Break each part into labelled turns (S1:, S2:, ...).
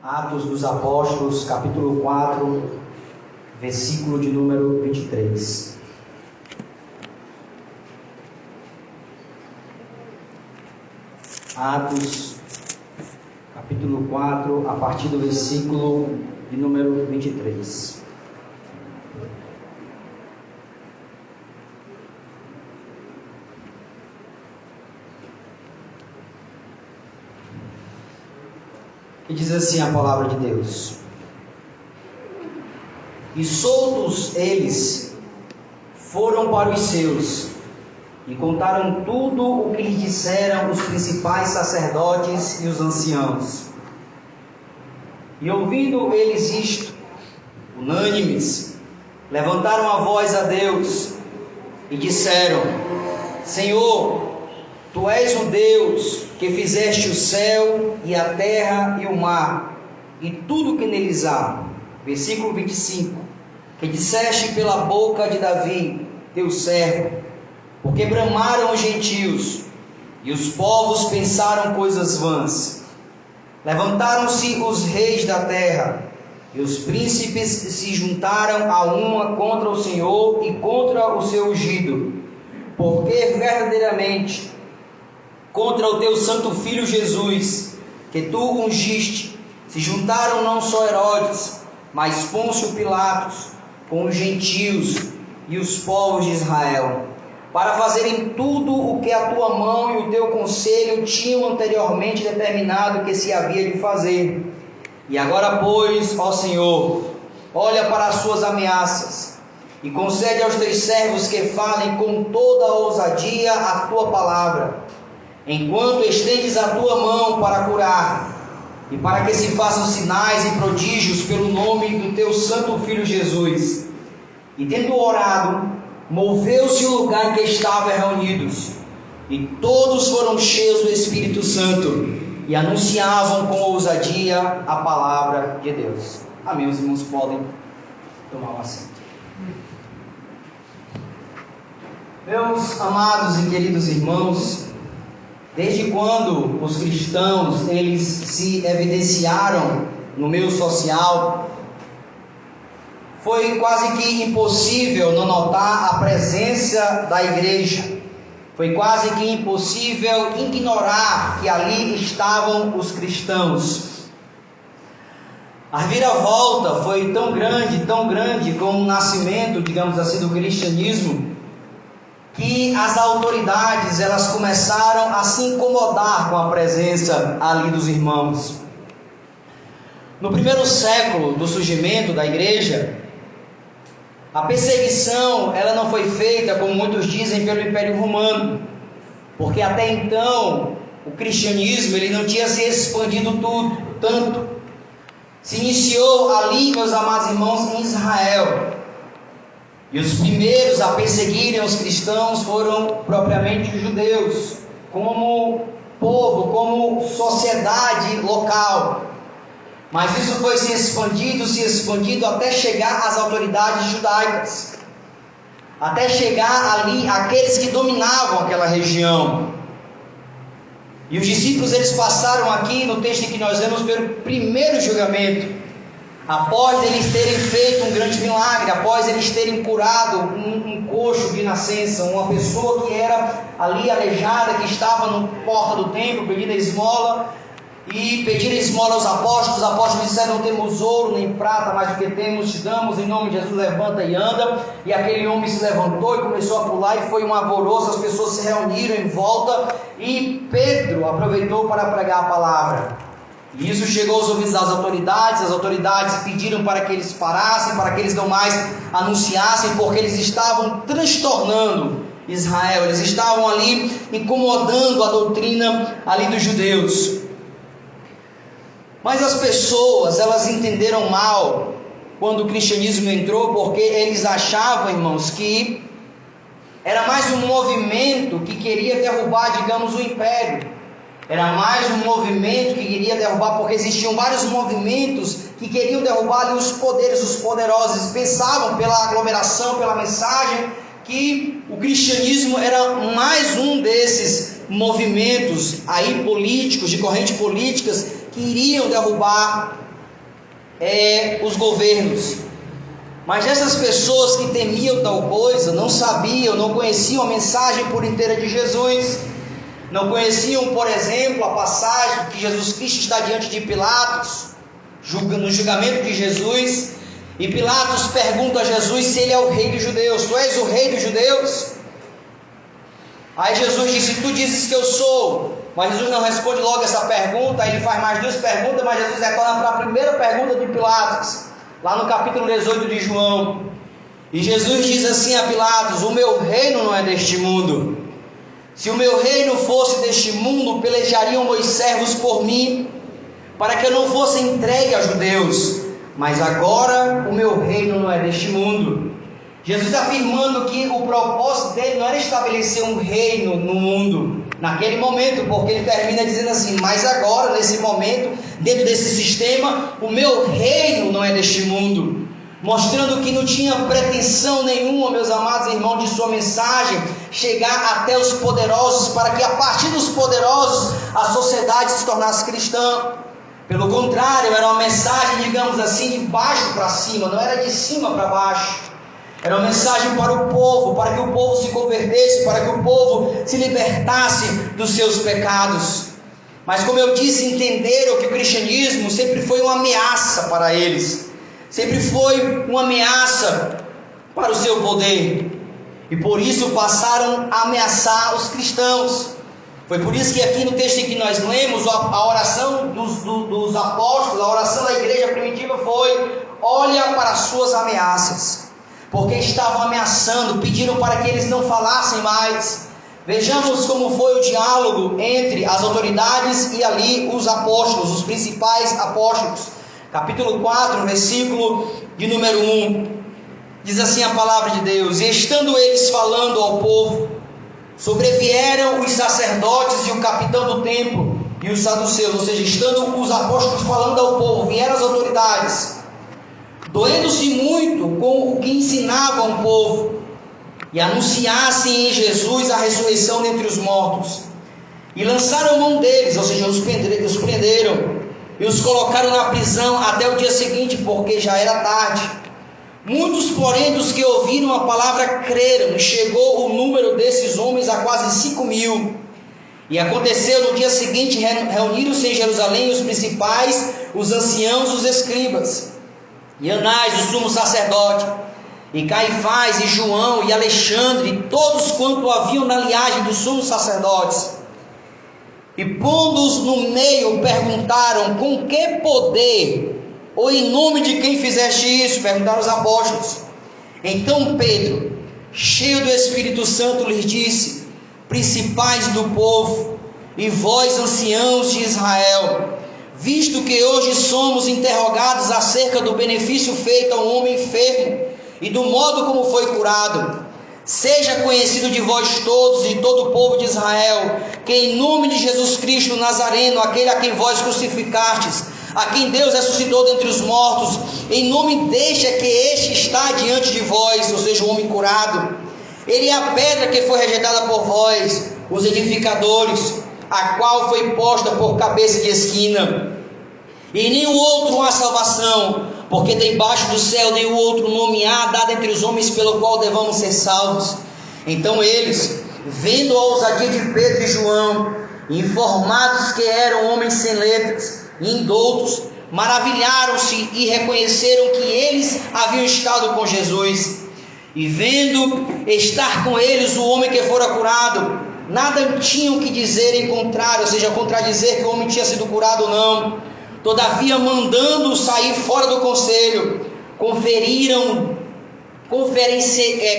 S1: Atos dos Apóstolos, capítulo 4, versículo de número 23. Atos, capítulo 4, a partir do versículo de número 23. E diz assim a palavra de Deus: E soltos eles foram para os seus, e contaram tudo o que lhes disseram os principais sacerdotes e os anciãos. E ouvindo eles isto, unânimes, levantaram a voz a Deus e disseram: Senhor, Tu és o Deus que fizeste o céu e a terra e o mar, e tudo que neles há. Versículo 25. Que disseste pela boca de Davi, teu servo, porque bramaram os gentios, e os povos pensaram coisas vãs. Levantaram-se os reis da terra, e os príncipes se juntaram a uma contra o Senhor e contra o seu ungido, porque verdadeiramente contra o teu santo filho Jesus, que tu ungiste, se juntaram não só Herodes, mas Pôncio Pilatos, com os gentios e os povos de Israel, para fazerem tudo o que a tua mão e o teu conselho tinham anteriormente determinado que se havia de fazer. E agora, pois, ó Senhor, olha para as suas ameaças, e concede aos teus servos que falem com toda a ousadia a tua palavra, enquanto estendes a tua mão para curar, e para que se façam sinais e prodígios pelo nome do teu santo Filho Jesus. E tendo orado, moveu-se o lugar em que estavam reunidos, e todos foram cheios do Espírito Santo, e anunciavam com ousadia a palavra de Deus. Amém. Os irmãos podem tomar um assento. Meus amados e queridos irmãos, desde quando os cristãos eles se evidenciaram no meio social, foi quase que impossível não notar a presença da igreja. Foi quase que impossível ignorar que ali estavam os cristãos. A reviravolta foi tão grande como o nascimento, digamos assim, do cristianismo, que as autoridades elas começaram a se incomodar com a presença ali dos irmãos. No primeiro século do surgimento da igreja, a perseguição ela não foi feita, como muitos dizem, pelo Império Romano, porque até então o cristianismo ele não tinha se expandido tanto. Se iniciou ali, meus amados irmãos, em Israel. E os primeiros a perseguirem os cristãos foram propriamente os judeus, como povo, como sociedade local. Mas isso foi se expandindo até chegar às autoridades judaicas, até chegar ali aqueles que dominavam aquela região. E os discípulos eles passaram aqui no texto que nós lemos pelo primeiro julgamento. Após eles terem feito um grande milagre, após eles terem curado um coxo de nascença, uma pessoa que era ali aleijada, que estava na porta do templo pedindo esmola, e pediram esmola aos apóstolos. Os apóstolos disseram: não temos ouro nem prata, mas o que temos te damos, em nome de Jesus levanta e anda. E aquele homem se levantou e começou a pular, e foi um alvoroço, as pessoas se reuniram em volta, e Pedro aproveitou para pregar a palavra. E isso chegou aos ouvidos das autoridades. As autoridades pediram para que eles parassem, para que eles não mais anunciassem, porque eles estavam transtornando Israel, eles estavam ali incomodando a doutrina ali dos judeus. Mas as pessoas, elas entenderam mal quando o cristianismo entrou, porque eles achavam, irmãos, que era mais um movimento que queria derrubar, digamos, o império. Era mais um movimento que queria derrubar, porque existiam vários movimentos que queriam derrubar ali os poderes, os poderosos. Pensavam pela aglomeração, pela mensagem, que o cristianismo era mais um desses movimentos aí políticos, de correntes políticas, que iriam derrubar os governos. Mas essas pessoas que temiam tal coisa, não sabiam, não conheciam a mensagem por inteira de Jesus, não conheciam, por exemplo, a passagem que Jesus Cristo está diante de Pilatos, no julgamento de Jesus, e Pilatos pergunta a Jesus se ele é o rei dos judeus. Tu és o rei dos judeus? Aí Jesus disse: tu dizes que eu sou. Mas Jesus não responde logo essa pergunta. Ele faz mais duas perguntas, mas Jesus retorna para a primeira pergunta de Pilatos, lá no capítulo 18 de João. E Jesus diz assim a Pilatos: o meu reino não é deste mundo. Se o meu reino fosse deste mundo, pelejariam meus servos por mim, para que eu não fosse entregue aos judeus. Mas agora o meu reino não é deste mundo. Jesus afirmando que o propósito dele não era estabelecer um reino no mundo, naquele momento, porque ele termina dizendo assim: mas agora, nesse momento, dentro desse sistema, o meu reino não é deste mundo. Mostrando que não tinha pretensão nenhuma, meus amados irmãos, de sua mensagem chegar até os poderosos, para que a partir dos poderosos a sociedade se tornasse cristã. Pelo contrário, era uma mensagem, digamos assim, de baixo para cima, não era de cima para baixo. Era uma mensagem para o povo, para que o povo se convertesse, para que o povo se libertasse dos seus pecados. Mas, como eu disse, entenderam que o cristianismo sempre foi uma ameaça para eles, sempre foi uma ameaça para o seu poder, e por isso passaram a ameaçar os cristãos. Foi por isso que aqui no texto em que nós lemos, a oração dos apóstolos, a oração da igreja primitiva foi: olha para as suas ameaças, porque estavam ameaçando, pediram para que eles não falassem mais. Vejamos como foi o diálogo entre as autoridades e ali os apóstolos, os principais apóstolos. Capítulo 4, versículo de número 1, diz assim a palavra de Deus: e estando eles falando ao povo, sobrevieram os sacerdotes e o capitão do templo e os saduceus. Ou seja, estando os apóstolos falando ao povo, vieram as autoridades, doendo-se muito com o que ensinavam o povo, e anunciassem em Jesus a ressurreição dentre os mortos. E lançaram mão deles, ou seja, os prenderam, e os colocaram na prisão até o dia seguinte, porque já era tarde. Muitos, porém, dos que ouviram a palavra creram, e chegou o número desses homens a quase 5.000. E aconteceu no dia seguinte, reuniram-se em Jerusalém os principais, os anciãos, os escribas, e Anás, o sumo sacerdote, e Caifás, e João, e Alexandre, e todos quanto haviam na linhagem dos sumos sacerdotes. E pondo-os no meio, perguntaram: com que poder, ou em nome de quem fizeste isso? Perguntaram os apóstolos. Então Pedro, cheio do Espírito Santo, lhes disse: principais do povo, e vós anciãos de Israel, visto que hoje somos interrogados acerca do benefício feito a um homem enfermo, e do modo como foi curado, seja conhecido de vós todos e de todo o povo de Israel, que em nome de Jesus Cristo Nazareno, aquele a quem vós crucificastes, a quem Deus ressuscitou dentre os mortos, em nome deste é que este está diante de vós, ou seja, o homem curado. Ele é a pedra que foi rejeitada por vós, os edificadores, a qual foi posta por cabeça de esquina. E em nenhum outro há salvação, porque debaixo do céu nenhum outro nome há dado entre os homens pelo qual devamos ser salvos. Então eles, vendo a ousadia de Pedro e João, informados que eram homens sem letras e indoutos, maravilharam-se e reconheceram que eles haviam estado com Jesus. E vendo estar com eles o homem que fora curado, nada tinham que dizer em contrário, ou seja, contradizer que o homem tinha sido curado ou não. Todavia, mandando-o sair fora do conselho,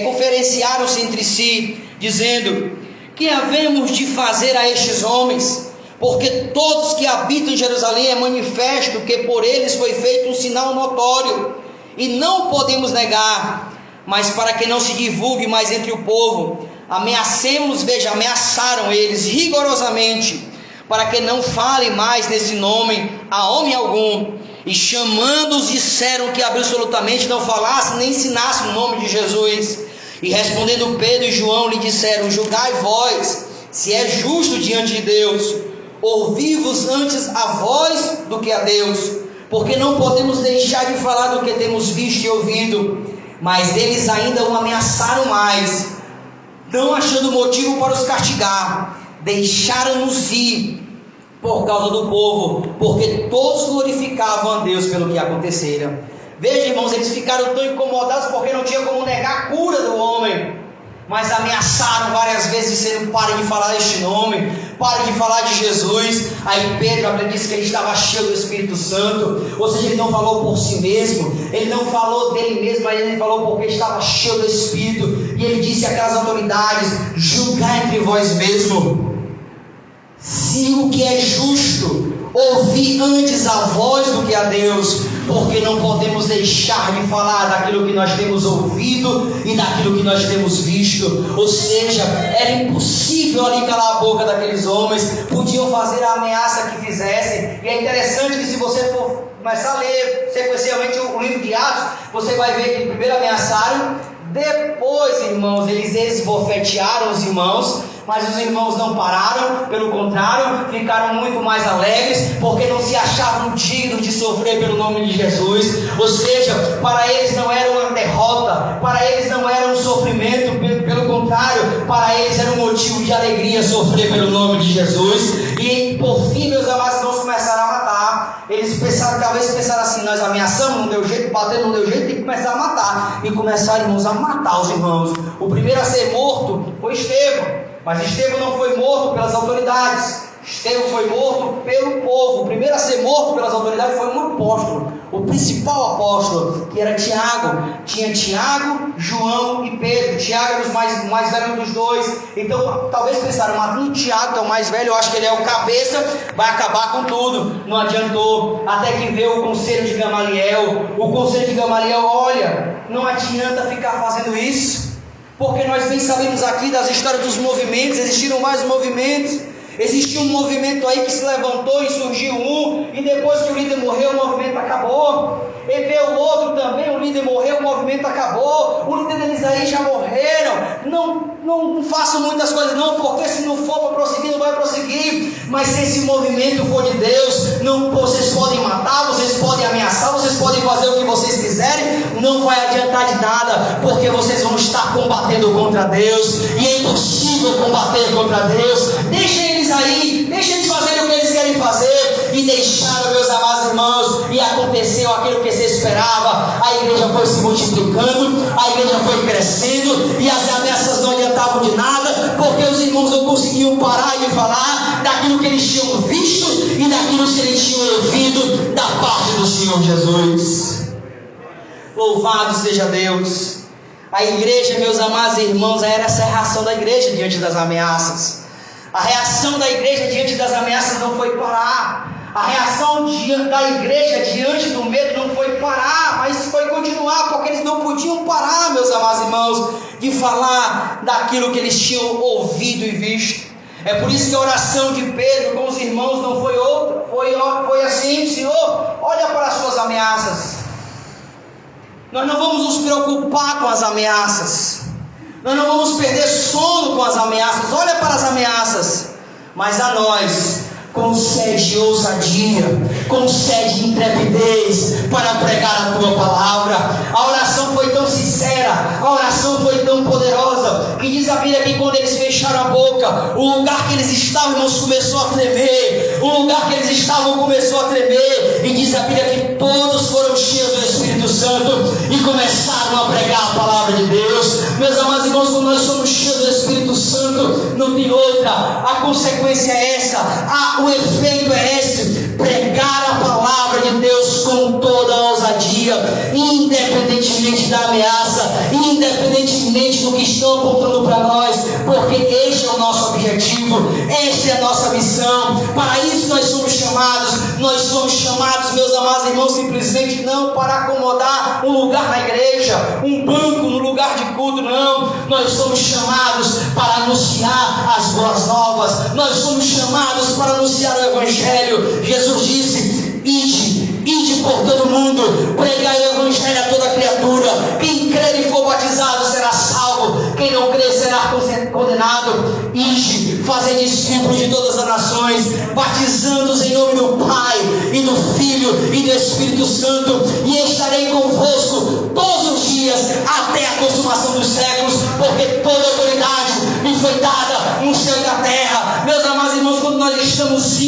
S1: conferenciaram-se entre si, dizendo: que havemos de fazer a estes homens? Porque todos que habitam em Jerusalém é manifesto que por eles foi feito um sinal notório, e não podemos negar. Mas para que não se divulgue mais entre o povo, ameaçaram eles rigorosamente, para que não fale mais nesse nome a homem algum. E chamando-os, disseram que absolutamente não falasse nem ensinasse o nome de Jesus. E respondendo Pedro e João lhe disseram: julgai vós, se é justo diante de Deus. Ouvi-vos antes a vós do que a Deus. porque não podemos deixar de falar do que temos visto e ouvido. Mas eles ainda o ameaçaram mais, não achando motivo para os castigar, deixaram-nos ir por causa do povo, porque todos glorificavam a Deus pelo que acontecera. Veja, irmãos, eles ficaram tão incomodados porque não tinha como negar a cura do homem, mas ameaçaram várias vezes, dizendo: pare de falar deste nome, pare de falar de Jesus. Aí Pedro, a Bíblia diz que ele estava cheio do Espírito Santo, ou seja, ele não falou por si mesmo, ele não falou dele mesmo, mas ele falou porque estava cheio do Espírito. E ele disse àquelas autoridades: julgai entre vós mesmos, se o que é justo, ouvir antes a voz do que a Deus, porque não podemos deixar de falar daquilo que nós temos ouvido e daquilo que nós temos visto. Ou seja, era impossível ali calar a boca daqueles homens, podiam fazer a ameaça que fizessem. E é interessante que, se você for começar a ler sequencialmente o livro de Atos, você vai ver que primeiro ameaçaram, depois, irmãos, eles esbofetearam os irmãos, mas os irmãos não pararam, pelo contrário, ficaram muito mais alegres, porque não se achavam dignos de sofrer pelo nome de Jesus. Ou seja, para eles não era uma derrota, para eles não era um sofrimento, pelo contrário, para eles era um motivo de alegria sofrer pelo nome de Jesus. E por fim, meus amados irmãos, começaram a matar. Eles talvez pensaram assim: nós ameaçamos, não deu jeito, batendo não deu jeito, tem que começar a matar. E começaram, irmãos, a matar os irmãos. O primeiro a ser morto foi Estevão, mas Estevão não foi morto pelas autoridades, Estevão foi morto pelo povo. O primeiro a ser morto pelas autoridades foi um apóstolo, o principal apóstolo, que era Tiago. Tinha Tiago, João e Pedro. Tiago era o mais velho dos dois. Então talvez pensaram: matando Tiago, que é o mais velho, eu acho que ele é o cabeça, vai acabar com tudo. Não adiantou, até que veio o conselho de Gamaliel. O conselho de Gamaliel: olha, não adianta ficar fazendo isso, porque nós bem sabemos aqui das histórias dos movimentos. Existiram vários movimentos. Existiu um movimento aí que se levantou e surgiu um, e depois que o líder morreu, o movimento acabou. E veio outro também, o líder morreu, o movimento acabou. O líder deles aí já morreram. Não façam muitas coisas não, porque se não for para prosseguir, não vai prosseguir. Mas se esse movimento for de Deus, não, vocês podem matar, vocês podem ameaçar, vocês podem fazer o que vocês quiserem, não vai adiantar de nada, porque vocês vão estar combatendo contra Deus, e é impossível combater contra Deus. Deixem eles aí, deixem eles fazerem o que eles querem fazer. E deixaram, meus amados irmãos, e aconteceu aquilo que se esperava. A igreja foi se multiplicando, a igreja foi crescendo, e as ameaças não adiantavam de nada, porque os irmãos não conseguiam parar de falar daquilo que eles tinham visto e daquilo que eles tinham ouvido da parte do Senhor Jesus. Louvado seja Deus. A igreja, meus amados irmãos, era essa reação da igreja diante das ameaças. A reação da igreja diante das ameaças não foi parar. A reação da igreja diante do medo não foi parar, mas foi continuar, porque eles não podiam parar, meus amados irmãos, de falar daquilo que eles tinham ouvido e visto. É por isso que a oração de Pedro com os irmãos não foi outra, foi assim: Senhor, olha para as suas ameaças. Nós não vamos nos preocupar com as ameaças, nós não vamos perder sono com as ameaças. Olha para as ameaças, mas a nós concede ousadia, concede intrepidez para pregar a tua palavra. A oração foi tão sincera, a oração foi tão poderosa, que diz a Bíblia que quando eles fecharam a boca, o lugar que eles estavam, irmãos, começou a tremer. O lugar que eles estavam começou a tremer, e diz a Bíblia que todos foram cheios do Espírito Santo e começaram a pregar a palavra de Deus. Meus amados irmãos, quando nós somos cheios do Espírito Santo, não tem outra. A consequência é essa, o efeito é esse: pregar a palavra de Deus com toda a ousadia, independentemente da ameaça, independentemente do que estão apontando para nós, porque este é o nosso objetivo, esta é a nossa missão. Para isso nós somos chamados, meus amados irmãos, simplesmente não para acomodar um lugar na igreja, um banco no lugar de culto, não. Nós somos chamados para anunciar as boas novas, nós somos chamados para anunciar o Evangelho. Jesus disse: ide por todo mundo, pregai o Evangelho a toda criatura. Quem crer e for batizado será salvo, quem não crer será condenado. Ide, fazer discípulos de todas as nações, batizando-os em nome do Pai e e do Filho e do Espírito Santo, e estarei convosco todos os dias até a consumação dos séculos, porque toda autoridade me foi dada no céu e na terra. Meus amados irmãos, quando nós estamos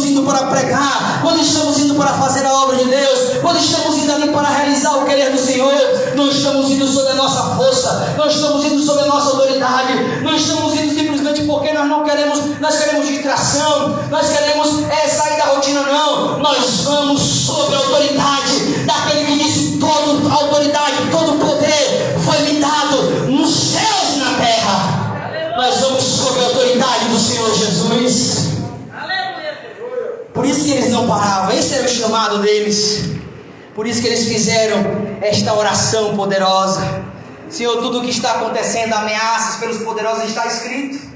S1: indo para pregar, quando estamos indo para fazer a obra de Deus, quando estamos indo ali para realizar o querer do Senhor, não estamos indo sobre a nossa força, não estamos indo sobre a nossa autoridade, não estamos indo simplesmente porque nós queremos distração, nós queremos sair da rotina, não. Nós vamos sobre a autoridade daquele que disse: toda autoridade, todo poder foi me dado nos céus e na terra. Nós vamos sobre a autoridade do Senhor Jesus. Por isso que eles não paravam, esse era o chamado deles. Por isso que eles fizeram esta oração poderosa. Senhor, tudo o que está acontecendo, ameaças pelos poderosos, está escrito.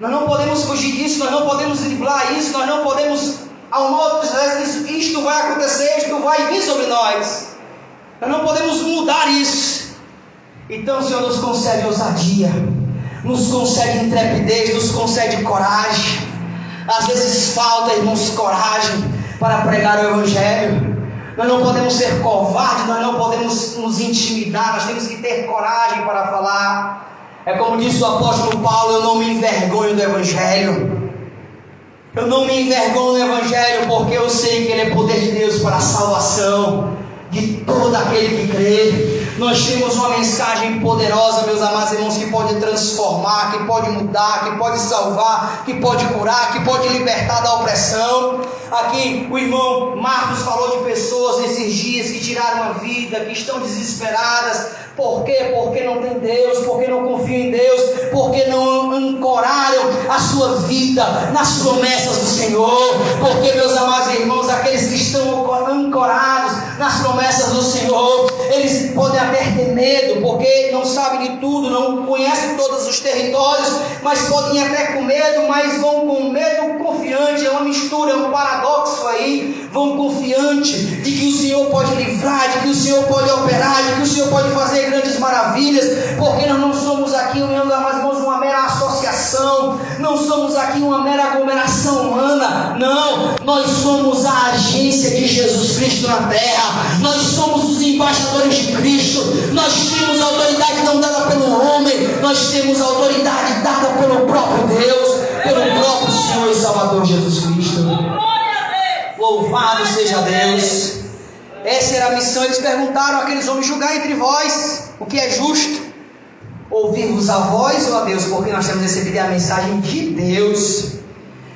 S1: Nós não podemos fugir disso, nós não podemos driblar isso, nós não podemos, ao modo de isto vai acontecer, isto vai vir sobre nós. Nós não podemos mudar isso. Então, Senhor, nos concede ousadia, nos concede intrepidez, nos concede coragem. Às vezes falta, irmãos, coragem para pregar o Evangelho. Nós não podemos ser covardes, nós não podemos nos intimidar, nós temos que ter coragem para falar. É como disse o apóstolo Paulo: eu não me envergonho do Evangelho. Eu não me envergonho do Evangelho, porque eu sei que ele é poder de Deus para a salvação de todo aquele que crê. Nós temos uma mensagem poderosa, meus amados irmãos, que pode transformar, que pode mudar, que pode salvar, que pode curar, que pode libertar da opressão. Aqui o irmão Marcos falou de pessoas nesses dias que tiraram a vida, que estão desesperadas. Por quê? Porque não tem Deus, porque não confiam em Deus, porque não ancoraram a sua vida nas promessas do Senhor. Porque, meus amados irmãos, aqueles que estão ancorados nas promessas do Senhor, eles podem até ter medo, porque não sabem de tudo, não conhecem todos os territórios, mas podem até com medo, mas vão com medo confiante. É uma mistura, é um paradoxo aí. Vão confiante de que o Senhor pode livrar, de que o Senhor pode operar, de que o Senhor pode fazer grandes maravilhas, porque nós não somos aqui, meus amados irmãos, uma mera associação, não somos aqui uma mera aglomeração humana, não, nós somos a agência de Jesus Cristo na terra, nós somos os embaixadores de Cristo, nós temos a autoridade não dada pelo homem, nós temos a autoridade dada pelo próprio Deus, pelo próprio Senhor e Salvador Jesus Cristo. Louvado seja Deus. Essa era a missão. Eles perguntaram àqueles homens: julgar entre vós o que é justo, ouvir-vos a vós ou a Deus, porque nós temos recebido a mensagem de Deus.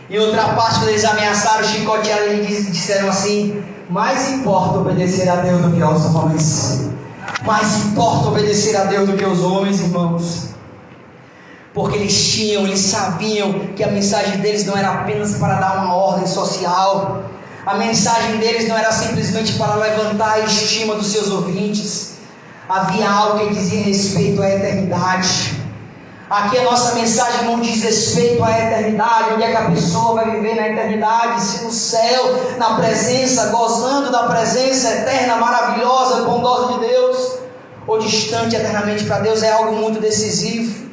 S1: Em outra parte, quando eles ameaçaram, chicotearam, eles disseram assim: mais importa obedecer a Deus do que aos homens. Mais importa obedecer a Deus do que aos homens, irmãos. Porque eles sabiam que a mensagem deles não era apenas para dar uma ordem social. A mensagem deles não era simplesmente para levantar a estima dos seus ouvintes. Havia algo que dizia respeito à eternidade. Aqui a nossa mensagem não diz respeito à eternidade, onde é que a pessoa vai viver na eternidade, se no céu, na presença, gozando da presença eterna, maravilhosa, bondosa de Deus, ou distante eternamente para Deus. É algo muito decisivo.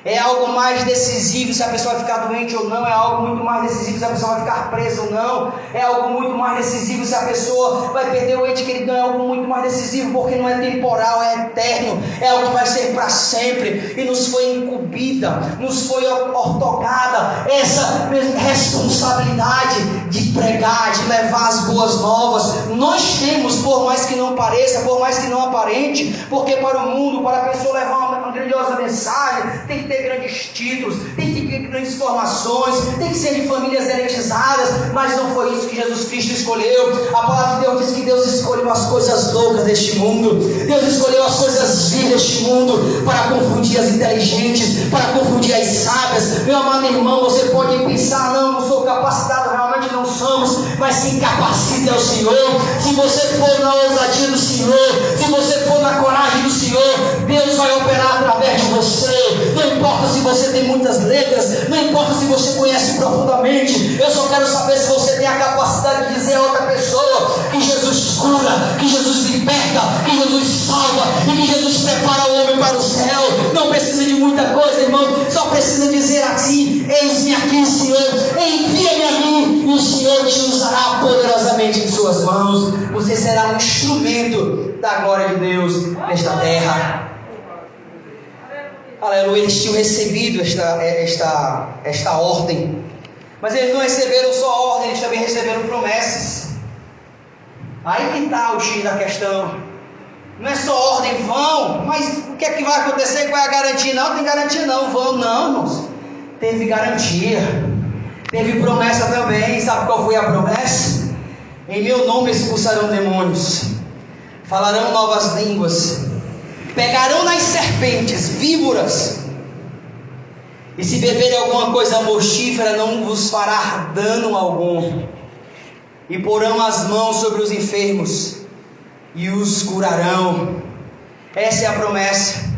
S1: É algo mais decisivo se a pessoa vai ficar doente ou não. É algo muito mais decisivo se a pessoa vai ficar presa ou não. É algo muito mais decisivo se a pessoa vai perder o ente querido. É algo muito mais decisivo, porque não é temporal, é eterno. É algo que vai ser para sempre. E nos foi incumbida, nos foi ortogada essa responsabilidade de pregar, de levar as boas novas. Nós temos, por mais que não pareça, por mais que não aparente, porque para o mundo, para a pessoa levar uma grandiosa mensagem, tem que ter grandes títulos, tem que ter grandes formações, tem que ser de famílias elitizadas, mas não foi isso que Jesus Cristo escolheu. A palavra de Deus diz que Deus escolheu as coisas loucas deste mundo, Deus escolheu as coisas vil deste mundo para confundir as inteligentes, para confundir as sábias. Meu amado irmão, você pode pensar: não sou capacitado, realmente não somos, mas se capacite ao Senhor. Se você for na ousadia do Senhor, se você for na coragem do Senhor, Deus vai operar através de você. Não importa se você tem muitas letras, não importa se você conhece profundamente, eu só quero saber se você tem a capacidade de dizer a outra pessoa que Jesus cura, que Jesus liberta, que Jesus salva e que Jesus prepara o homem para o céu. Não precisa de muita coisa, irmão, só precisa dizer assim: eis-me aqui, Senhor, envia-me a mim, e o Senhor te suas mãos. Você será um instrumento da glória de Deus nesta terra. Aleluia, eles tinham recebido esta ordem. Mas eles não receberam só ordem, eles também receberam promessas. Aí que está o X da questão. Não é só ordem, vão. Mas o que é que vai acontecer? Qual é a garantia? Não tem garantia não, vão não, irmãos. Teve garantia. Teve promessa também. Sabe qual foi a promessa? Em meu nome expulsarão demônios. Falarão novas línguas. Pegarão nas serpentes, víboras. E se beberem alguma coisa mortífera, não vos fará dano algum. E porão as mãos sobre os enfermos e os curarão. Essa é a promessa.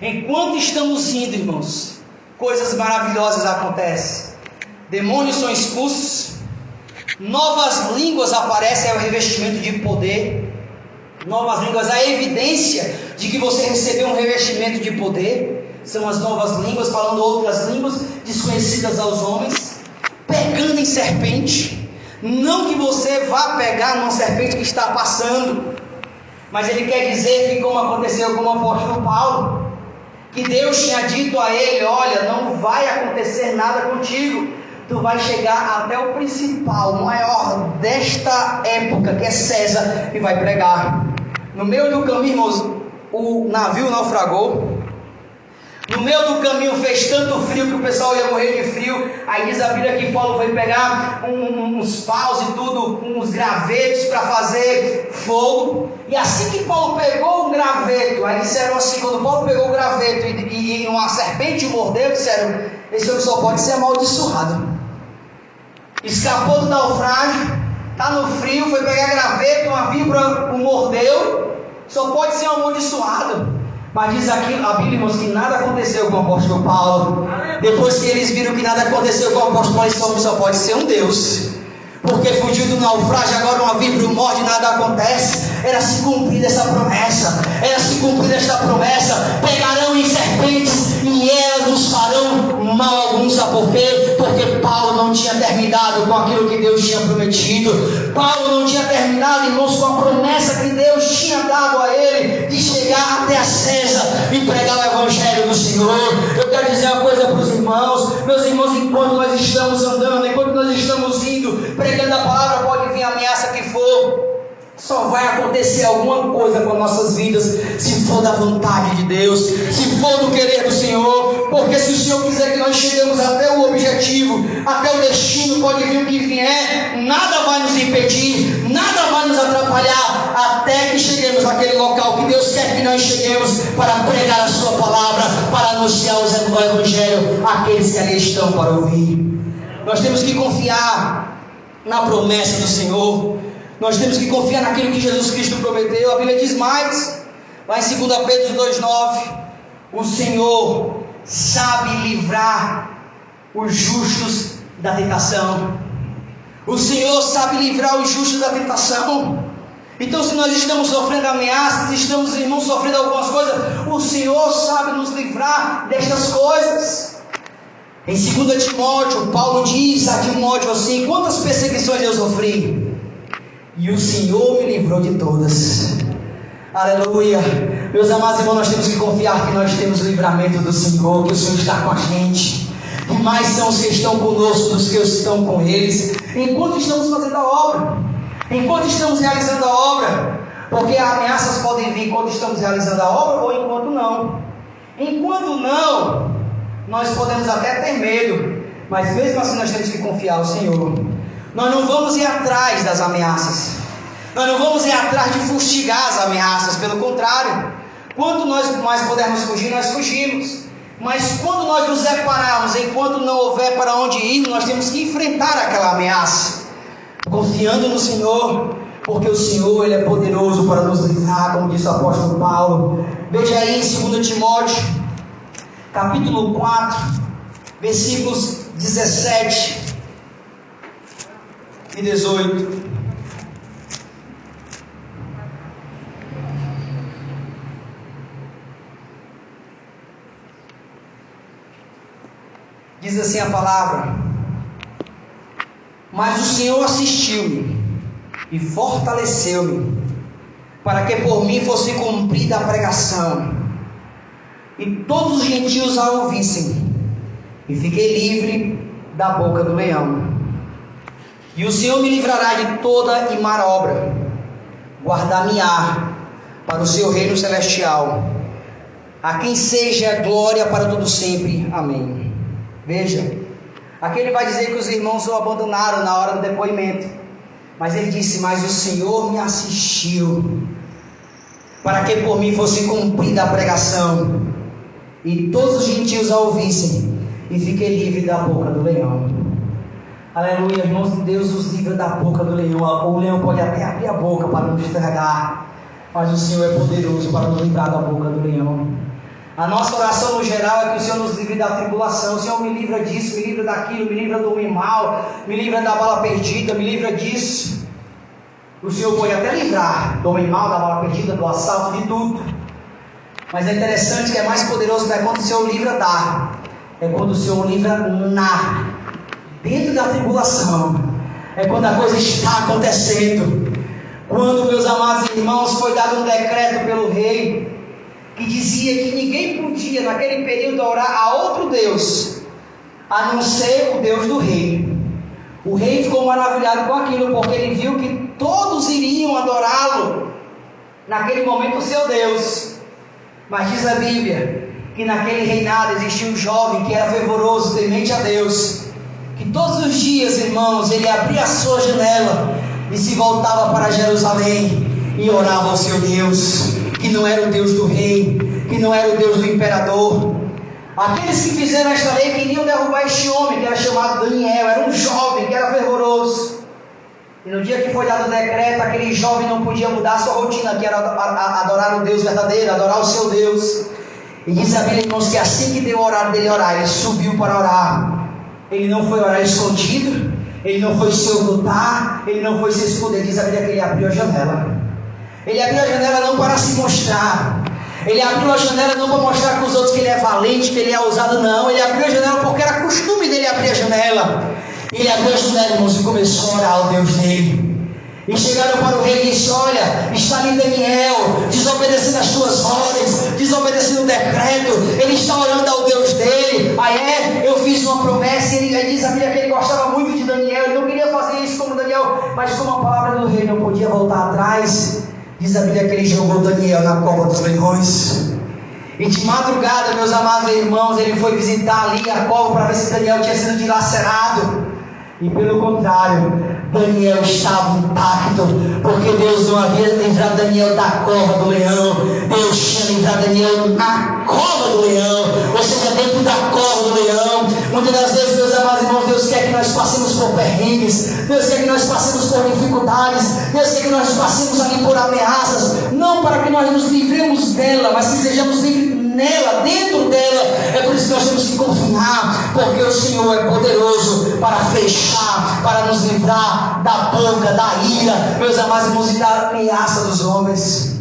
S1: Enquanto estamos indo, irmãos, coisas maravilhosas acontecem. Demônios são expulsos, novas línguas aparecem, é o revestimento de poder. Novas línguas, a evidência de que você recebeu um revestimento de poder são as novas línguas, falando outras línguas desconhecidas aos homens, pegando em serpente. Não que você vá pegar numa serpente que está passando, mas ele quer dizer que, como aconteceu com o apóstolo Paulo, que Deus tinha dito a ele: olha, não vai acontecer nada contigo, tu vai chegar até o principal, o maior desta época, que é César, e vai pregar. No meio do caminho, irmãos, o navio naufragou. No meio do caminho fez tanto frio que o pessoal ia morrer de frio. Aí diz a Bíblia que Paulo foi pegar uns paus e tudo, uns gravetos para fazer fogo. E assim que Paulo pegou um graveto, aí disseram assim, quando Paulo pegou o graveto e uma serpente o mordeu, disseram: esse homem só pode ser amaldiçoado. Escapou do naufrágio, está no frio, foi pegar graveto, uma víbora o mordeu, só pode ser amaldiçoado. Mas diz aqui a Bíblia, irmãos, que nada aconteceu com o apóstolo Paulo. Depois que eles viram que nada aconteceu com o apóstolo Paulo, esse homem só pode ser um Deus. Porque fugiu do naufrágio, agora uma víbora o morde, nada acontece. Era se cumprir essa promessa. Era se cumprir esta promessa. Pegarão em serpentes e elas nos farão mal algum. Sabe por quê? Porque Paulo não tinha terminado com aquilo que Deus tinha prometido. Paulo não tinha terminado, irmãos, com a promessa que Deus tinha dado a ele de chegar até a César e pregar o evangelho do Senhor. Eu quero dizer uma coisa para os irmãos, meus irmãos, enquanto nós estamos andando, enquanto nós estamos indo, pregando a palavra, pode vir a ameaça que for, só vai acontecer alguma coisa com nossas vidas se for da vontade de Deus, se for do querer do Senhor. Porque se o Senhor quiser que nós cheguemos até o objetivo, até o destino, pode vir o que vier, nada vai nos impedir, nada vai nos atrapalhar, até que cheguemos naquele local que Deus quer que nós cheguemos, para pregar a sua palavra, para anunciar o evangelho àqueles que ali estão para ouvir. Nós temos que confiar na promessa do Senhor. Nós temos que confiar naquilo que Jesus Cristo prometeu. A Bíblia diz mais, lá em 2 Pedro 2,9: o Senhor sabe livrar os justos da tentação. O Senhor sabe livrar os justos da tentação. Então, se nós estamos sofrendo ameaças, estamos, irmãos, sofrendo algumas coisas, o Senhor sabe nos livrar destas coisas. Em 2 Timóteo, Paulo diz a Timóteo assim: quantas perseguições eu sofri, e o Senhor me livrou de todas. Aleluia. Meus amados irmãos, nós temos que confiar que nós temos o livramento do Senhor, que o Senhor está com a gente. E mais são os que estão conosco dos que estão com eles, enquanto estamos fazendo a obra, enquanto estamos realizando a obra. Porque ameaças podem vir enquanto estamos realizando a obra ou enquanto não. Enquanto não, nós podemos até ter medo, mas mesmo assim nós temos que confiar ao Senhor. Nós não vamos ir atrás das ameaças, nós não vamos ir atrás de fustigar as ameaças, pelo contrário, quanto nós mais pudermos fugir, nós fugimos. Mas quando nós nos depararmos, enquanto não houver para onde ir, nós temos que enfrentar aquela ameaça, confiando no Senhor, porque o Senhor, Ele é poderoso para nos livrar, como disse o apóstolo Paulo. Veja aí em 2 Timóteo, capítulo 4, versículos 17 e 18. Diz assim a palavra: mas o Senhor assistiu-me e fortaleceu-me, para que por mim fosse cumprida a pregação, e todos os gentios a ouvissem, e fiquei livre da boca do leão. E o Senhor me livrará de toda e má obra, guardar-me-á para o seu reino celestial, a quem seja glória para todo sempre. Amém. Veja, aqui ele vai dizer que os irmãos o abandonaram na hora do depoimento, mas ele disse: mas o Senhor me assistiu, para que por mim fosse cumprida a pregação, e todos os gentios a ouvissem, e fiquei livre da boca do leão. Aleluia, irmãos de Deus, os livra da boca do leão. O leão pode até abrir a boca para nos estragar, mas o Senhor é poderoso para nos livrar da boca do leão. A nossa oração no geral é que o Senhor nos livre da tribulação. O Senhor me livra disso, me livra daquilo, me livra do homem mau, me livra da bala perdida, me livra disso. O Senhor pode até livrar do homem mau, da bala perdida, do assalto, de tudo. Mas é interessante que é mais poderoso não é quando o Senhor livra da, é quando o Senhor livra dentro da tribulação. É quando a coisa está acontecendo. Quando, meus amados irmãos, foi dado um decreto pelo rei que dizia que ninguém podia naquele período orar a outro Deus a não ser o Deus do rei. O rei ficou maravilhado com aquilo, porque ele viu que todos iriam adorá-lo naquele momento, o seu Deus. Mas diz a Bíblia que naquele reinado existia um jovem que era fervoroso, temente a Deus, que todos os dias, irmãos, ele abria a sua janela e se voltava para Jerusalém e orava ao seu Deus, que não era o Deus do rei, que não era o Deus do imperador. Aqueles que fizeram esta lei queriam derrubar este homem, que era chamado Daniel, era um jovem que era fervoroso. E no dia que foi dado o decreto, aquele jovem não podia mudar a sua rotina, que era adorar o Deus verdadeiro, adorar o seu Deus. E diz a Bíblia, irmãos, que assim que deu o horário dele orar, ele subiu para orar. Ele não foi orar escondido, ele não foi se ocultar, ele não foi se esconder. Diz a Bíblia que ele abriu a janela. Ele abriu a janela não para se mostrar. Ele abriu a janela não para mostrar para os outros que ele é valente, que ele é ousado, não. Ele abriu a janela porque era costume dele abrir a janela. Ele abriu a janela, irmãos, e começou a orar ao Deus dele. E chegaram para o rei e disse: olha, está ali Daniel, desobedecendo as tuas ordens, desobedecendo o decreto. Ele está orando ao Deus dele. Eu fiz uma promessa. E ele diz a Bíblia que ele gostava muito de Daniel. Ele não queria fazer isso como Daniel, mas como a palavra do rei não podia voltar atrás, diz a Bíblia que ele jogou Daniel na cova dos leões. E de madrugada, meus amados irmãos, ele foi visitar ali a cova para ver se Daniel tinha sido dilacerado. E pelo contrário, Daniel estava intacto, porque Deus não havia livrado Daniel da cova do leão. Deus tinha livrado Daniel na cova do leão, ou seja, dentro da cova do leão. Muitas das vezes, meus amados irmãos, Deus quer que nós passemos por perrengues, Deus quer que nós passemos por dificuldades, Deus quer que nós passemos ali por ameaças, não para que nós nos livremos dela, mas que sejamos livres nela, dentro dela. É por isso que nós temos que confiar, porque o Senhor é poderoso para fechar, para nos livrar da boca, da ira, meus amados irmãos, e da ameaça dos homens.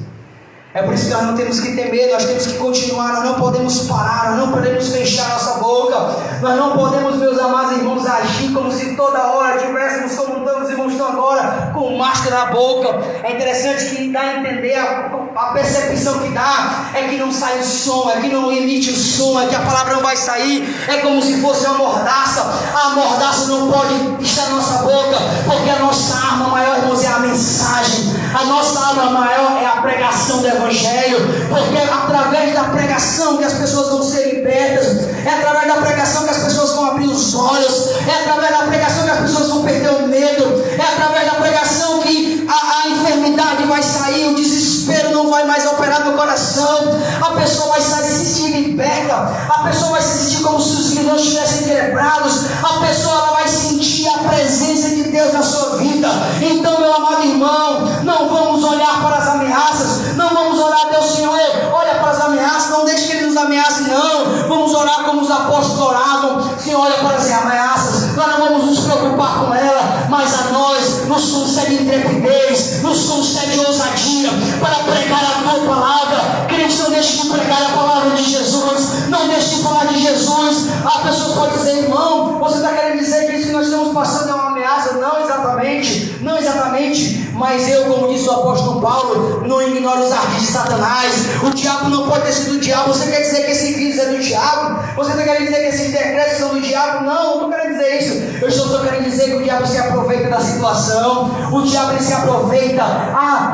S1: É por isso que nós não temos que ter medo, nós temos que continuar, nós não podemos parar, nós não podemos fechar nossa boca, nós não podemos, meus amados irmãos, agir como se toda hora tivéssemos, como os irmãos estão agora, com máscara na boca. É interessante que dá a entender, a percepção que dá é que não sai o som, é que não emite o som, é que a palavra não vai sair, é como se fosse uma mordaça. A mordaça não pode estar na nossa boca, porque a nossa arma maior, irmãos, é a mensagem, a nossa arma maior é a pregação do Evangelho, porque é através da pregação que as pessoas vão ser libertas, é através da pregação que as pessoas vão abrir os olhos, é através da pregação que as pessoas vão perder o medo, é através da pregação que a enfermidade vai sair, o desespero não vai mais operar no coração, a pessoa vai sair se sentir liberta, a pessoa vai se sentir como se os grilhões estivessem quebrados, a pessoa ela vai sentir a presença de Deus na sua vida. Então, meu amado irmão, não vamos olhar para as ameaças, não vamos orar a Deus, Senhor, olha para as ameaças, não deixe que Ele nos ameace, não. Vamos orar como os apóstolos oravam: Senhor, olha para as ameaças, nós não vamos nos preocupar com ela, mas a nós nos concede intrepidez, nos concede ousadia para pregar a tua palavra. Queridos, não deixe de pregar a palavra de Jesus, não deixe de falar de Jesus. A pessoa pode dizer: irmão, você está querendo dizer que isso que nós estamos passando é uma ameaça? Não exatamente, não exatamente, mas Mas eu, como disse o apóstolo Paulo, não ignoro os ardis de Satanás. O diabo não pode ter sido do diabo. Você quer dizer que esse vírus é do diabo? Você está querendo dizer que esses decretos são do diabo? Não, eu não estou querendo dizer isso. Eu estou só querendo dizer que o diabo se aproveita da situação. O diabo ele se aproveita.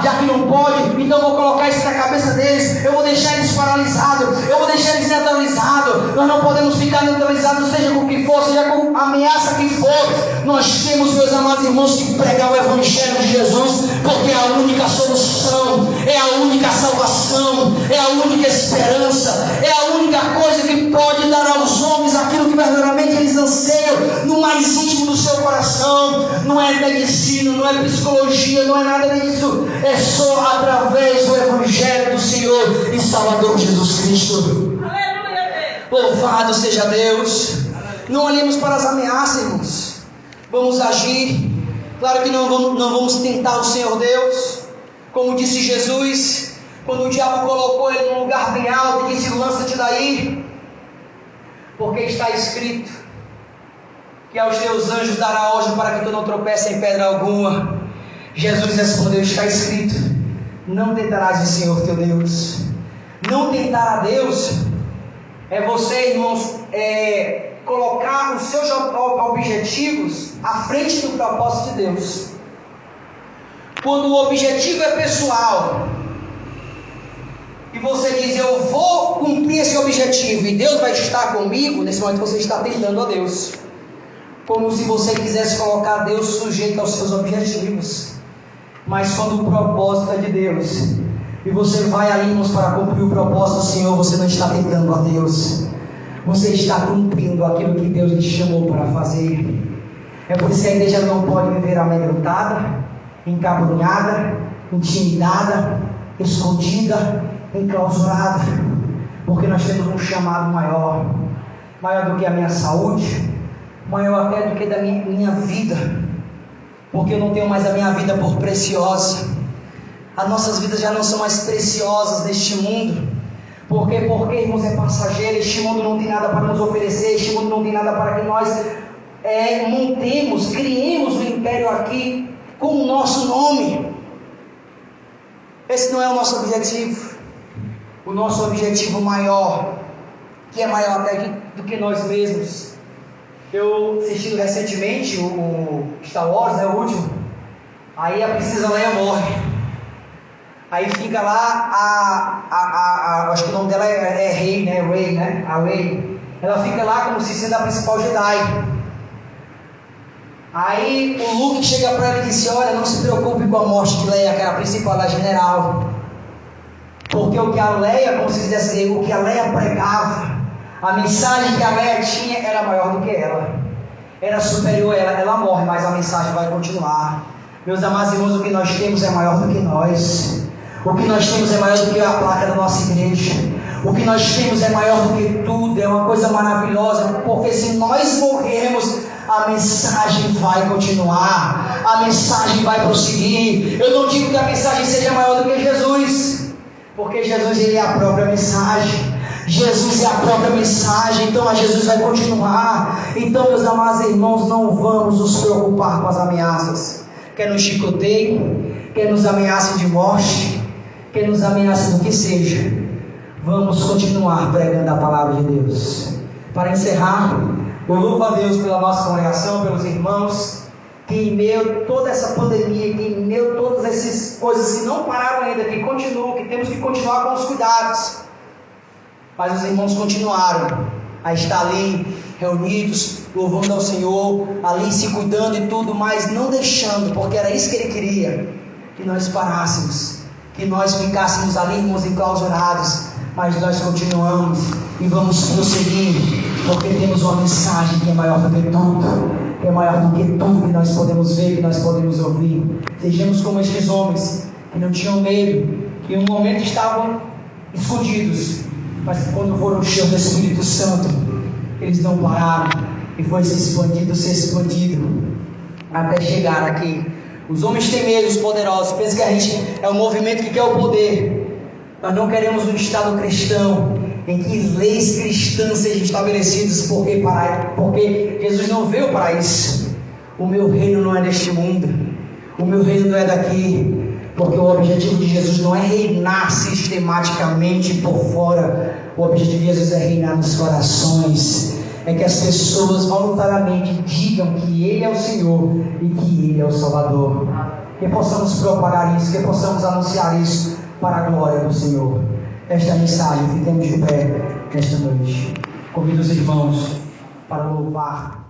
S1: Já que não pode, então eu vou colocar isso na cabeça deles. Eu vou deixar eles paralisados. Eu vou deixar eles neutralizados. Nós não podemos ficar neutralizados, seja com o que for, seja com a ameaça que for. Nós temos, meus amados irmãos, que pregar o Evangelho de Jesus, porque é a única solução, é a única salvação, é a única esperança, é a única coisa que pode dar aos homens aquilo que verdadeiramente eles anseiam no mais íntimo do seu coração. Não é medicina, não é psicologia, não é nada disso. É só através do Evangelho do Senhor e Salvador Jesus Cristo. Louvado seja Deus. Não olhemos para as ameaças, irmãos. Vamos agir. Claro que não vamos tentar o Senhor Deus. Como disse Jesus, quando o diabo colocou ele num lugar bem alto e disse: lança-te daí, porque está escrito que aos teus anjos dará ordem para que tu não tropece em pedra alguma. Jesus respondeu: está escrito, não tentarás o Senhor teu Deus. Não tentar a Deus é você, irmãos, colocar os seus objetivos à frente do propósito de Deus. Quando o objetivo é pessoal e você diz: eu vou cumprir esse objetivo e Deus vai estar comigo, nesse momento você está tentando a Deus. Como se você quisesse colocar Deus sujeito aos seus objetivos. Mas quando o propósito é de Deus e você vai ali, irmãos, para cumprir o propósito do Senhor, você não está tentando a Deus. Você está cumprindo aquilo que Deus lhe chamou para fazer. É por isso que a igreja não pode viver amedrontada, encabulhada, intimidada, escondida, enclausurada. Porque nós temos um chamado maior do que a minha saúde, maior até do que da minha vida. Porque eu não tenho mais a minha vida por preciosa. As nossas vidas já não são mais preciosas neste mundo. Porque, irmãos, é passageiro. Este mundo não tem nada para nos oferecer. Este mundo não tem nada para que nós montemos, criemos um império aqui com o nosso nome. Esse não é o nosso objetivo. O nosso objetivo maior, que é maior até do que nós mesmos. Eu assisti recentemente o Star Wars, o último. Aí a princesa Leia morre. Aí fica lá, acho que o nome dela é Rey, né? Rey, né? A Rey. Ela fica lá como se sendo a principal Jedi. Aí o Luke chega para ela e disse: olha, não se preocupe com a morte de Leia, que era a principal da general. Porque o que a Leia, como se dissesse, o que a Leia pregava, a mensagem que a Leia tinha era maior do que ela. Era superior a ela. Ela morre, mas a mensagem vai continuar. Meus amados irmãos, o que nós temos é maior do que nós. O que nós temos é maior do que a placa da nossa igreja. O que nós temos é maior do que tudo. É uma coisa maravilhosa. Porque se nós morrermos, a mensagem vai continuar. A mensagem vai prosseguir. Eu não digo que a mensagem seja maior do que Jesus. Porque Jesus, ele é a própria mensagem. Jesus é a própria mensagem. Então a Jesus vai continuar. Então, meus amados irmãos, não vamos nos preocupar com as ameaças. Quer nos chicoteiem, quer nos ameacem de morte, quer nos ameacem do que seja. Vamos continuar pregando a palavra de Deus. Para encerrar, eu louvo a Deus pela nossa congregação, pelos irmãos, que em meio a toda essa pandemia, que em meio a todas essas coisas que não pararam ainda, que continuam, que temos que continuar com os cuidados. Mas os irmãos continuaram a estar ali reunidos, louvando ao Senhor, ali se cuidando e tudo, mas não deixando, porque era isso que Ele queria, que nós parássemos, que nós ficássemos ali, irmãos, enclausurados, mas nós continuamos e vamos prosseguir, porque temos uma mensagem que é maior do que tudo, que é maior do que tudo que nós podemos ver, que nós podemos ouvir. Sejamos como estes homens, que não tinham medo, que em um momento estavam escondidos, mas quando foram cheios do Espírito Santo, eles não pararam e foi se expandido até chegar aqui. Os homens têm medo, os poderosos pensam que a gente é um movimento que quer o poder. Nós não queremos um Estado cristão em que leis cristãs sejam estabelecidas, porque Jesus não veio para isso. O meu reino não é deste mundo.
S2: O meu reino não é daqui, porque o objetivo de Jesus não é reinar sistematicamente por fora. O objetivo de Jesus é reinar nos corações. É que as pessoas voluntariamente digam que Ele é o Senhor e que Ele é o Salvador. Que possamos propagar isso, que possamos anunciar isso para a glória do Senhor. Esta é a mensagem, fiquemos de pé nesta noite. Convido os irmãos para louvar